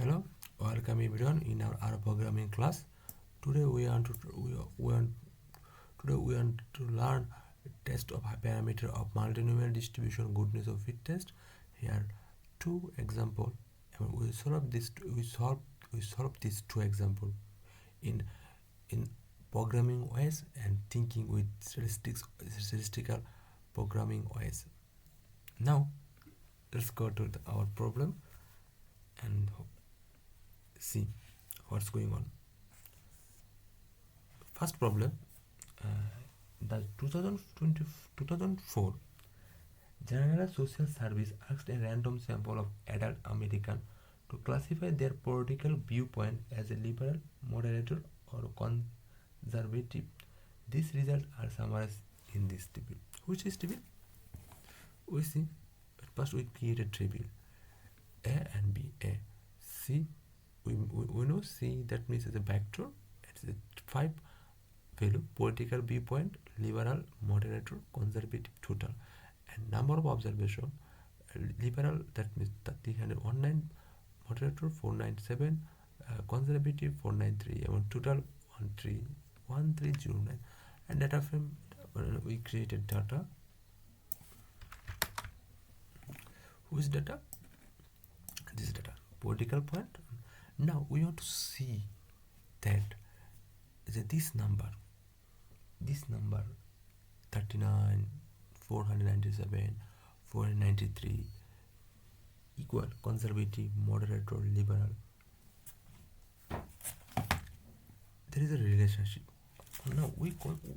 Hello, welcome everyone in our programming class. Today we want to learn test of parameter of multinomial distribution goodness of fit test. Here two example. And we solve these two example in in programming ways and thinking with statistical programming ways. Now let's go to our problem and see what's going on. First problem, the 2004 General Social Service asked a random sample of adult Americans to classify their political viewpoint as a liberal, moderate, or conservative. These results are summarized in this table. Which is table? We see, first we create a table. A and B. A. C, we know C, that means it's a vector. It's a 5 value: political viewpoint, liberal, moderate, conservative, total. And number of observation: liberal, that means 319, moderate 497, conservative 493, and total 1309. And data frame, we created data. Whose data? This data, political point. Now we want to see that this number 39, 497, 493 equal conservative, moderate, or liberal. There is a relationship. Now we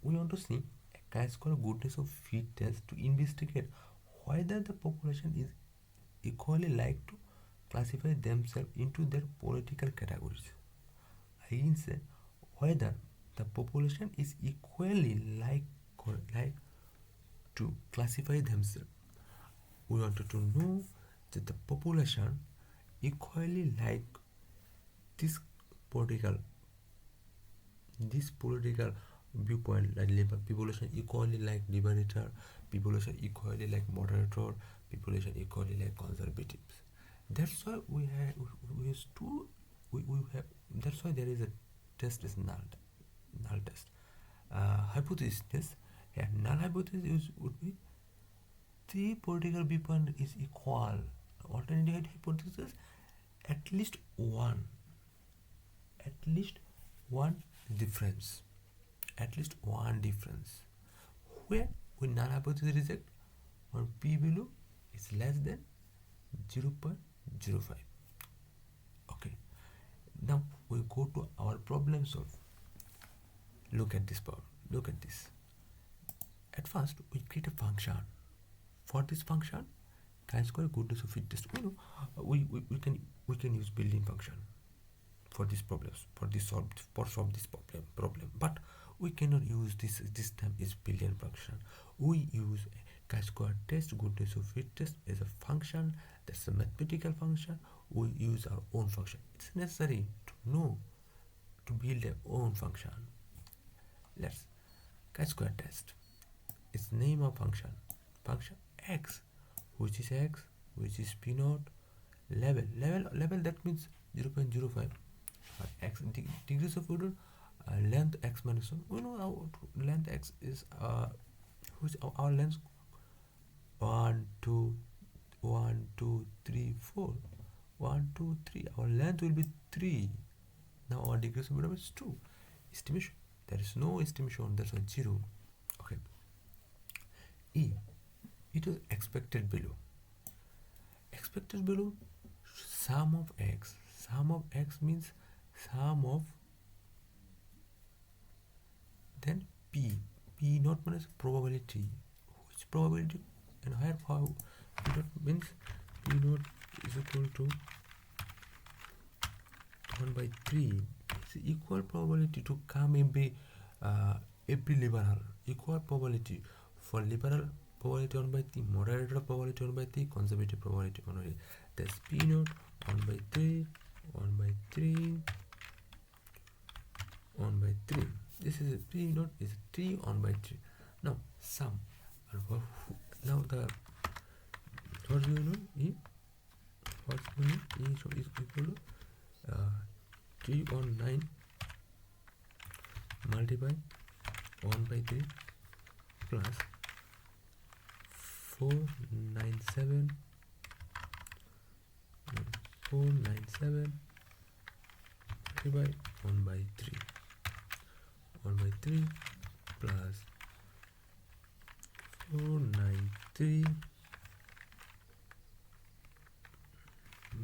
want to see a chi-square goodness of fit test to investigate whether the population is equally like to classify themselves into their political categories. I can say whether the population is equally like to classify themselves. We wanted to know that the population equally like this political viewpoint, like population equally like liberator, population equally like moderator, population equally like conservatives. That's why we have that's why there is a test is null test. Hypothesis test. Yeah, null hypothesis would be the political viewpoint is equal. Alternative hypothesis, at least one difference. At least one difference. Where we null hypothesis reject when p value is less than 0.05. Okay. Now we go to our problem solve. Look at this problem. Look at this. At first, we create a function. For this function, chi-square goodness of fit test. We can use built-in function for these problems, for solve this problem. But we cannot use this time is built-in function. We use chi-square test goodness of fit test as a function. That's a mathematical function. We use our own function. It's necessary to know to build our own function. Let's chi-square test. Its name of function x, which is p naught, level that means 0.05, x degrees of freedom, length x minus 1. We know our length x is which our length 1 2 3 4 1 2 3. Our length will be 3. Now our degrees of freedom is 2. Estimation, there is no estimation, that's a 0. Okay. E, it was expected value. Expected value, sum of x. Sum of x means sum of, then p not minus probability. Which probability? And here how p not means p not is equal to 1 by 3. It's equal probability to come every liberal. Equal probability for liberal, probability 1 by 3, moderate probability 1 by 3, conservative probability 1 by 3. That's p naught 1 by 3, 1 by 3, 1 by 3. This is p naught is 3 1 by 3. Now sum. Now the what do you know? E, what's going on? E is equal to 319 multiply 1 by 3 plus 497 multiply 1 by 3 plus 493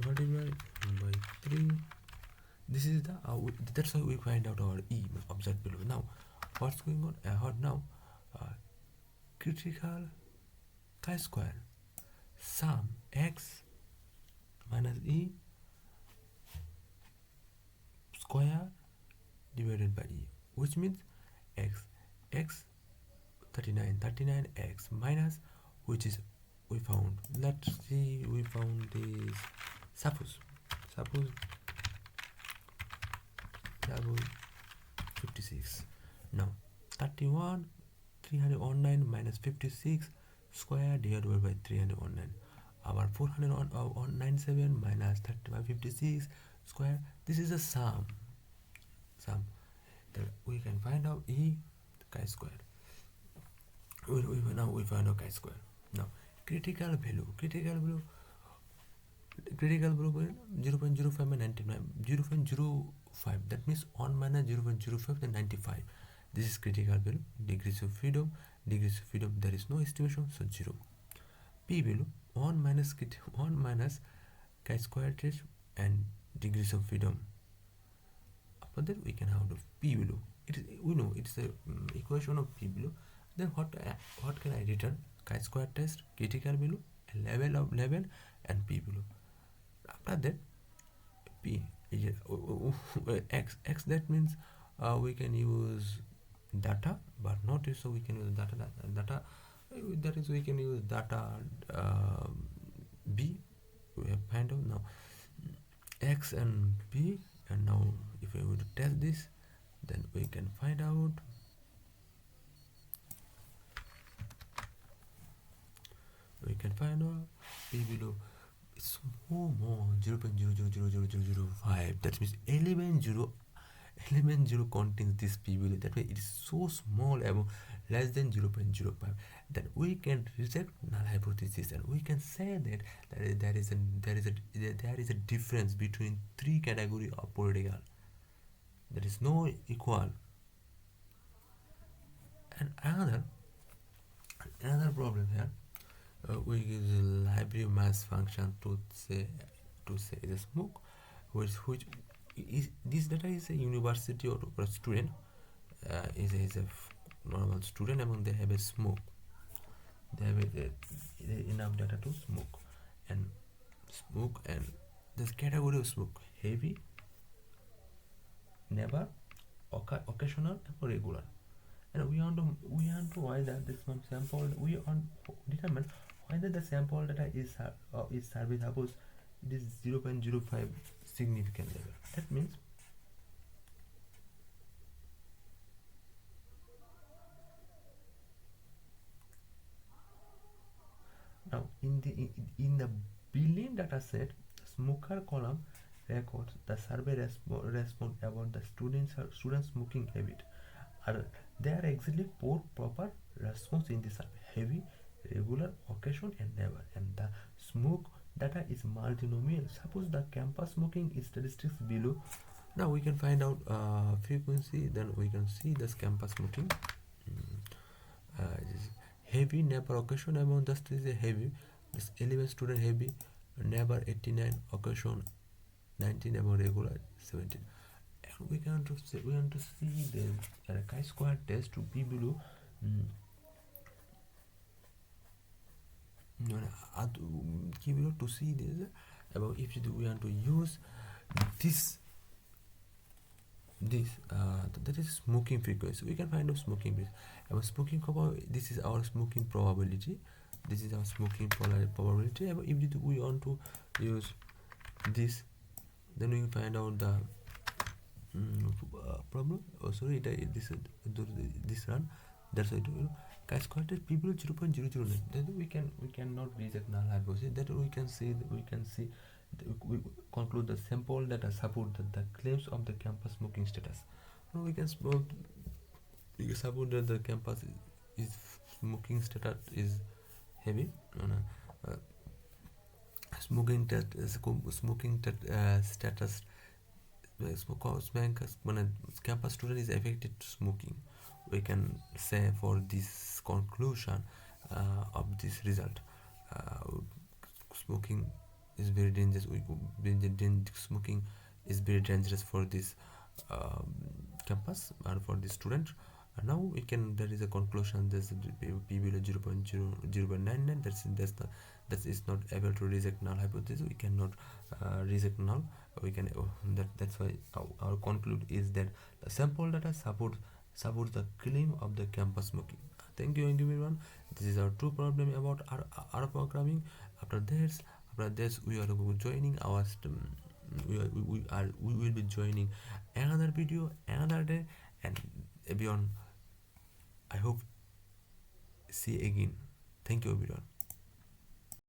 multiply 1 by 3. This is the that's how we find out our E observed below. Now what's going on now? Critical chi-square sum x minus E square divided by E, which means x 39 x minus, which is we found, let's see, we found this, suppose 56. Now 31 319 minus 56 square divided by 319. Our 497 minus 56 square. This is a sum. Then we can find out E chi-square. Now we find out chi-square. Now critical value 0.05 and 99, 0.05, that means 1 minus 0.05 and 95. This is critical value. Degrees of freedom, there is no estimation, so 0. P value 1 minus chi-square test and degrees of freedom. After that we can have the P value. We know it's the equation of P value. Then what can I return? Chi-square test, critical value, level and P value. After that P is x, that means we can use data, but not so we can use data, that is we can use data B. We have find out now x and P, and now if we were to test this, then we can find out P below is more 0.000005. That means element 0 contains this P value. That means it is so small, about less than 0.05. Then we can reject null hypothesis, and we can say that there is a difference between three category of political. There is no equal. And another problem here. We use a library mass function to say the smoke, which is this data is a university or a student, is a normal student, among they have a smoke. They have enough data to smoke, and this category of smoke: heavy, never, occasional, and regular. And we want to whether this one sample, we want to determine whether the sample data is service, suppose it is 0.05 significant level. That means now in the billion data set, smoker column records the survey response about the student smoking habit. There are exactly 4 proper response in the survey: heavy, regular, occasion, and never. And the smoke data is multinomial. Suppose the campus smoking is statistics below. Now we can find out frequency. Then we can see this campus smoking. Heavy, never, occasion amount. Just is a heavy. This 11 student heavy, never 89, occasion 19, amount regular 17. We want to see the chi-square test to be below to see this about if we want to use this that is smoking frequency. We can find out smoking rate. About smoking this is our smoking probability. This is our smoking probability. If we want to use this, then we can find out the problem. This run, that's why chi-square test people 0.009. Then we cannot reject null hypothesis. That we can see conclude the sample data support the claims of the campus smoking status. Now we can support that the campus is smoking status is heavy. Uh, smoking status when a campus student is affected to smoking, we can say for this conclusion of this result, uh, smoking is very dangerous. Smoking is very dangerous for this um, campus and for the student. Now we can, there is a conclusion, there's p value 0.099, that is not able to reject null hypothesis. We cannot reject null. We can that's why our conclude is that the sample data supports the claim of the campus smoking. Thank you everyone. This is our two problem about our programming. After this we are joining our we will be joining another video another day, and beyond I hope see you again. Thank you everyone.